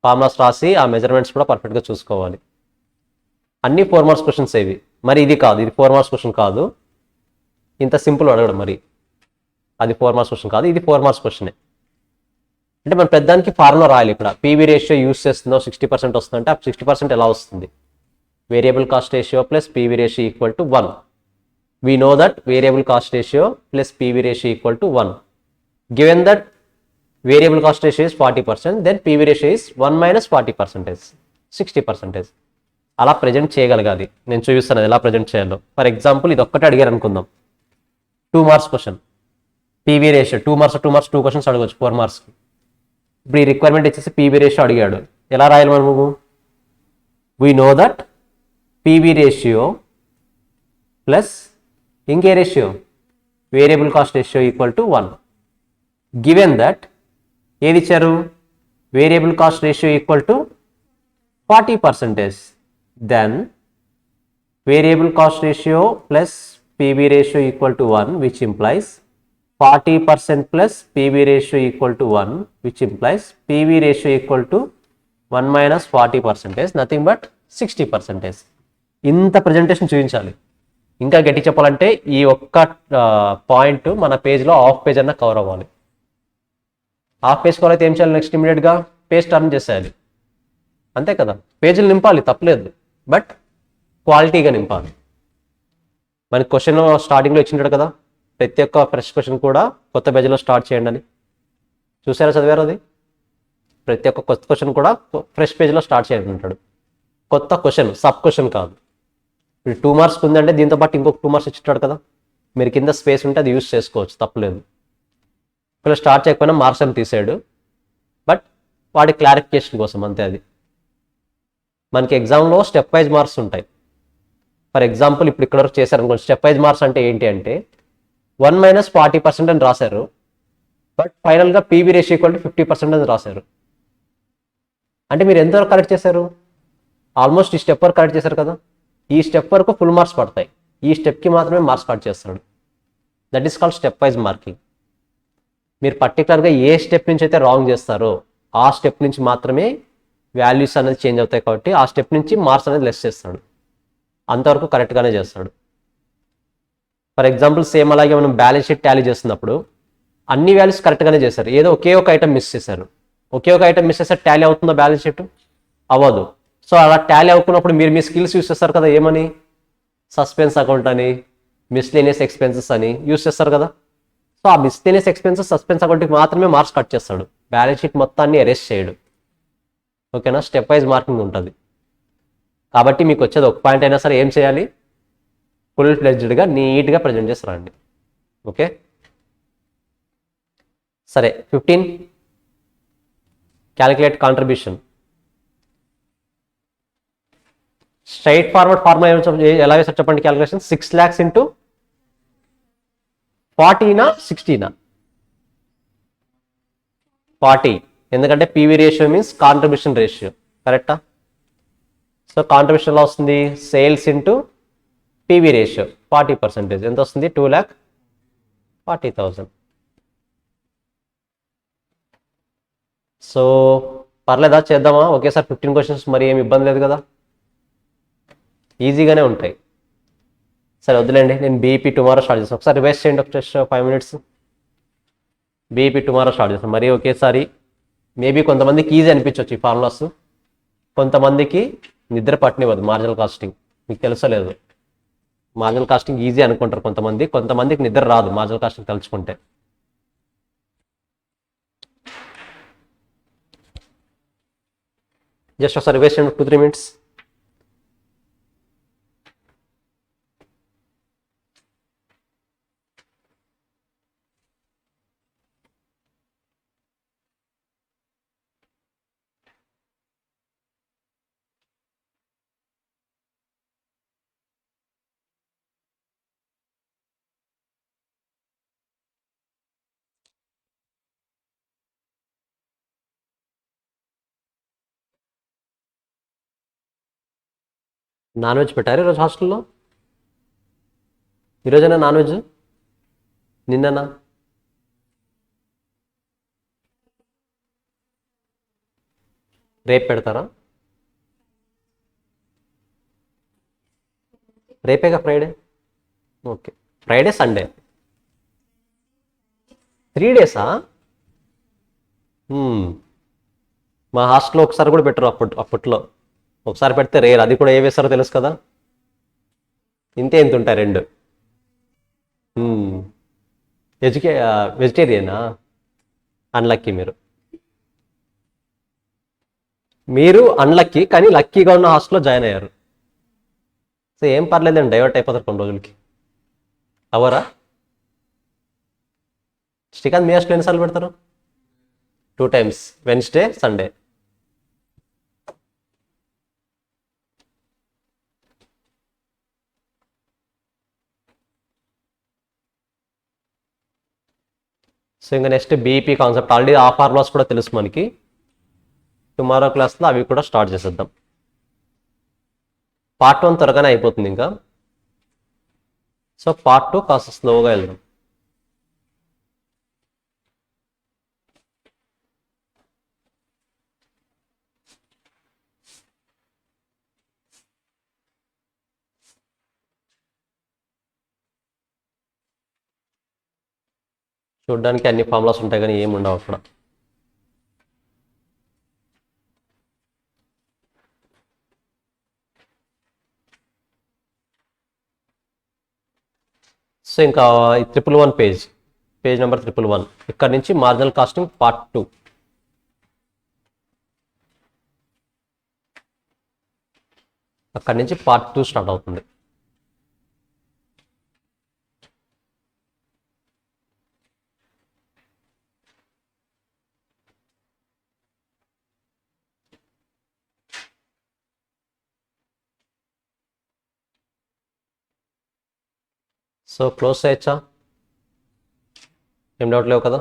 ఫార్ములాస్ రాసి ఆ మెజర్మెంట్స్ కూడా పర్ఫెక్ట్గా చూసుకోవాలి. అన్ని 4 marks క్వశ్చన్స్ ఇవి. మరి ఇది కాదు, ఇది 4 marks క్వశ్చన్ కాదు, ఇంత సింపుల్ అడగడం. మరి అది 4 marks క్వశ్చన్ కాదు, ఇది 4 marks క్వశ్చనే. అంటే మనం పెద్దానికి ఫార్ములా రాయాలి. ఇక్కడ పీవీ రేషియో యూస్ చేస్తుందో 60% వస్తుందంటే ఆ 60% ఎలా వస్తుంది, variable cost ratio plus PV ratio equal to 1. We know that variable cost ratio plus PV ratio equal to 1. Given that variable cost ratio is 40%, then PV ratio is 1 minus 40%, 60%. అలా ప్రజెంట్ చేయగలగాలి. నేను చూపిస్తాను అది ఎలా ప్రజెంట్ చేయాలో. ఫర్ ఎగ్జాంపుల్ ఇది ఒక్కటే అడిగారు అనుకుందాం, 2 marks question, PV ratio 2 marks 2 questions అడగవచ్చు 4 marks. ఇప్పుడు ఈ రిక్వైర్మెంట్ ఇచ్చేసి పీవీ రేషియో అడిగాడు, ఎలా రాయాలి మనము, we know that PV ratio plus ఇంకే ratio, variable cost ratio equal to 1. Given that ఏది ఇచ్చారు, variable cost ratio equal to 40%, then variable cost ratio plus PV ratio equal to 1, which implies 40% plus PV ratio equal to 1, which implies PV ratio equal to 1 minus 40%, nothing but 60%. ఇంత ప్రజెంటేషన్ చూపించాలి. ఇంకా గట్టి చెప్పాలంటే ఈ ఒక్క పాయింట్ మన పేజ్లో హాఫ్ పేజ్ అన్న కవర్ అవ్వాలి. హాఫ్ పేజ్ కవర్ అయితే ఏం చేయాలి, నెక్స్ట్ ఇమీడియట్గా పేజ్ టర్న్ చేసేయాలి. అంతే కదా, పేజీలు నింపాలి తప్పలేదు, బట్ క్వాలిటీగా నింపాలి. మనకి క్వశ్చన్ స్టార్టింగ్లో ఇచ్చింటాడు కదా, ప్రతి ఒక్క ఫ్రెష్ క్వశ్చన్ కూడా కొత్త పేజీలో స్టార్ట్ చేయండి అని. చూసారా, చదివారు అది? ప్రతి ఒక్క కొత్త క్వశ్చన్ కూడా ఫ్రెష్ పేజీలో స్టార్ట్ చేయండి అంటాడు. కొత్త క్వశ్చన్, సబ్ క్వశ్చన్ కాదు. ఇప్పుడు 2 marks ఉందంటే దీంతో పాటు ఇంకొక 2 marks ఇచ్చింటాడు కదా, మీరు కింద స్పేస్ ఉంటే అది యూజ్ చేసుకోవచ్చు, తప్పలేదు. ఇప్పుడు స్టార్ట్ చేయకపోయినా మార్క్స్ అని తీసాడు, బట్ వాడి క్లారిఫికేషన్ కోసం అంతే. అది మనకి ఎగ్జామ్లో స్టెప్ వైజ్ మార్క్స్ ఉంటాయి. ఫర్ ఎగ్జాంపుల్ ఇప్పుడు ఇక్కడ వరకు చేశారనుకోండి, స్టెప్ వైజ్ మార్క్స్ అంటే ఏంటి అంటే 1 - 40% అని రాశారు, బట్ ఫైనల్గా పీవీ రేషియో ఈక్వల్ టు 50% అని రాశారు. అంటే మీరు ఎంతవరకు కరెక్ట్ చేశారు? ఆల్మోస్ట్ ఈ స్టెప్ వరకు కరెక్ట్ చేశారు కదా. ఈ స్టెప్ వరకు ఫుల్ మార్క్స్ పడతాయి, ఈ స్టెప్కి మాత్రమే మార్క్స్ కట్ చేస్తాడు. That is called step wise marking. మీరు పర్టికులర్గా ఏ స్టెప్ నుంచి అయితే రాంగ్ చేస్తారో ఆ స్టెప్ నుంచి మాత్రమే వాల్యూస్ అనేది చేంజ్ అవుతాయి, కాబట్టి ఆ స్టెప్ నుంచి మార్క్స్ అనేది లెస్ చేస్తాడు. అంతవరకు కరెక్ట్గానే చేస్తాడు. ఫర్ ఎగ్జాంపుల్ సేమ్ అలాగే మనం బ్యాలెన్స్ షీట్ టాలీ చేస్తున్నప్పుడు అన్ని వాల్యూస్ కరెక్ట్గానే చేశారు, ఏదో ఒకే ఒక ఐటమ్ మిస్ చేశారు. ఒకే ఒక ఐటమ్ మిస్ చేస్తే టాలీ అవుతుందా బ్యాలెన్స్ షీట్? అవ్వదు. సో అలా టాలీ అవుతున్నప్పుడు మీరు మీ స్కిల్స్ యూస్ చేస్తారు కదా, ఏమని? సస్పెన్స్ అకౌంట్ అని, మిస్లేనియస్ ఎక్స్పెన్సెస్ అని యూస్ చేస్తారు కదా. సో ఆ మిస్లేనియస్ ఎక్స్పెన్సెస్, సస్పెన్స్ అకౌంట్కి మాత్రమే మార్క్స్ కట్ చేస్తాడు, బ్యాలెన్స్ షీట్ మొత్తాన్ని అరెస్ట్ చేయడు. ఓకేనా? స్టెప్ వైజ్ మార్కింగ్ ఉంటుంది. కాబట్టి మీకు వచ్చేది ఒక పాయింట్ అయినా సరే ఏం చేయాలి? ఫుల్ ఫ్లెడ్జ్డ్గా నీట్గా ప్రజెంట్ చేసి రండి. ఓకే, సరే. 15 calculate contribution. Straightforward formula ఎలా వేసారు చెప్పండి? క్యాలిక్యులేషన్ 6 lakhs ఇంటూ 40నా 60నా? 40, ఎందుకంటే PV ratio means contribution ratio. కరెక్టా? సో కాంట్రిబ్యూషన్ ఎలా వస్తుంది? Sales into PV ratio 40%. ఎంత వస్తుంది? 2,40,000. సో పర్లేదా? చేద్దామా ఒకేసారి 15 క్వశ్చన్స్? మరి ఏమి ఇబ్బంది లేదు కదా, ఈజీగానే ఉంటాయి. సరే వద్దులేండి, నేను బీఈపీ టుమారో స్టార్ట్ చేస్తాను. ఒకసారి రివైజ్ చేయండి ఒక 5 minutes. బీఈపీ టుమారో స్టార్ట్ చేస్తాను. మరి ఒకేసారి మేబీ కొంతమందికి ఈజీ అనిపించవచ్చు ఈ ఫార్ములాస్, కొంతమందికి నిద్ర పట్టనివ్వదు. మార్జినల్ కాస్టింగ్ మీకు తెలుసో లేదు, మార్జినల్ కాస్టింగ్ ఈజీ అనుకుంటారు కొంతమందికి నిద్ర రాదు మార్జినల్ కాస్టింగ్ తలుచుకుంటే. జస్ట్ ఒకసారి రివైజ్ చేయండి 2-3 minutes. నాన్ వెజ్ పెట్టారు ఈరోజు హాస్టల్లో? ఈరోజైనా నాన్ వెజ్? నిన్ననా? రేపు పెడతారా? రేపేగా ఫ్రైడే. Okay, Friday Sunday 3 days-ఆ? మా హాస్టల్లో ఒకసారి కూడా పెట్టరు అప్పట్లో. ఒకసారి పెడితే రేర్, అది కూడా ఏ వేస్తారో తెలుసు కదా. ఇంతే ఇంత ఉంటాయి 2. వెజిటేరియనా? అన్లక్కీ మీరు అన్లక్కీ, కానీ లక్కీగా ఉన్న హాస్టల్లో జాయిన్ అయ్యారు. సో ఏం పర్లేదండి, డైవర్ట్ అయిపోతారు కొన్ని రోజులకి. అవరా? శ్రీకాంత్ మీ హాస్టల్లో ఎన్నిసార్లు పెడతారు? 2 times, వెన్స్డే సండే. సో ఇంకా నెక్స్ట్ బీఈపీ కాన్సెప్ట్, ఆల్రెడీ ఆ ఫార్ములాస్ కూడా తెలుసు మనకి. టుమారో క్లాస్లో అవి కూడా స్టార్ట్ చేసేద్దాం. పార్ట్ 1 త్వరగానే అయిపోతుంది ఇంకా. సో పార్ట్ 2 కాస్త స్లోగా వెళ్దాం. చూడడానికి అన్ని ఫార్ములాస్ ఉంటాయి కానీ ఏమి ఉండవు అక్కడ. సో ఇంకా 111 పేజ్ నెంబర్ 111, ఇక్కడ నుంచి మార్జినల్ కాస్టింగ్ పార్ట్ 2. అక్కడి నుంచి పార్ట్ 2 స్టార్ట్ అవుతుంది. సో క్లోజ్ చేయొచ్చా? ఏం డౌట్ లేవు కదా?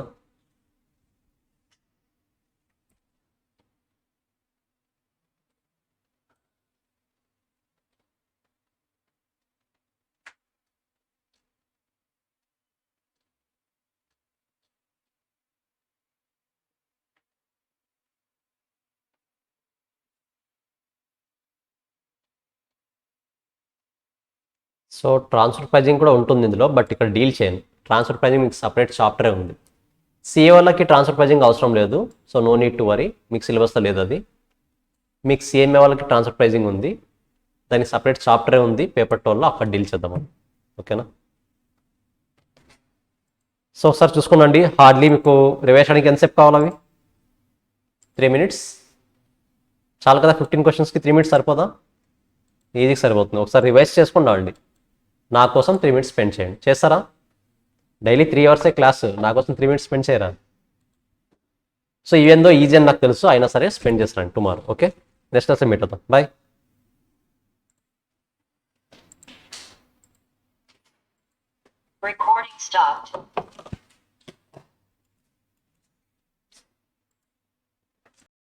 సో ట్రాన్స్ఫర్ ప్రైజింగ్ కూడా ఉంటుంది ఇందులో, బట్ ఇక్కడ డీల్ చేయను. ట్రాన్స్ఫర్ ప్రైజింగ్ మీకు సపరేట్ చాప్టరే ఉంది. సిఏ వాళ్ళకి ట్రాన్స్ఫర్ ప్రైజింగ్ అవసరం లేదు, so no need to worry, మీకు సిలబస్లో లేదు అది. మీకు సిఎంఏ వాళ్ళకి ట్రాన్స్ఫర్ ప్రైజింగ్ ఉంది, దానికి సపరేట్ చాప్టరే ఉంది పేపర్ 12లో, అక్కడ డీల్ చేద్దామని. ఓకేనా? సో ఒకసారి చూసుకోండి. హార్డ్లీ మీకు రివైజ్ చేయడానికి ఎంతసేపు కావాలి? అవి 3 minutes చాలు కదా. 15 questions 3 minutes సరిపోదా? ఈజీగా సరిపోతుంది. ఒకసారి రివైజ్ చేసుకోండి అండి. నా కోసం 3 minutes స్పెండ్ చేయండి. చేస్తారా? డైలీ 3 hours క్లాస్, నా కోసం 3 minutes స్పెండ్ చేయరా? సో ఇవేందో ఈజీ అని నాకు తెలుసు, అయినా సరే స్పెండ్ చేస్తాను tomorrow. Okay, next class meet అవుతాం. బాయ్. Recording stopped.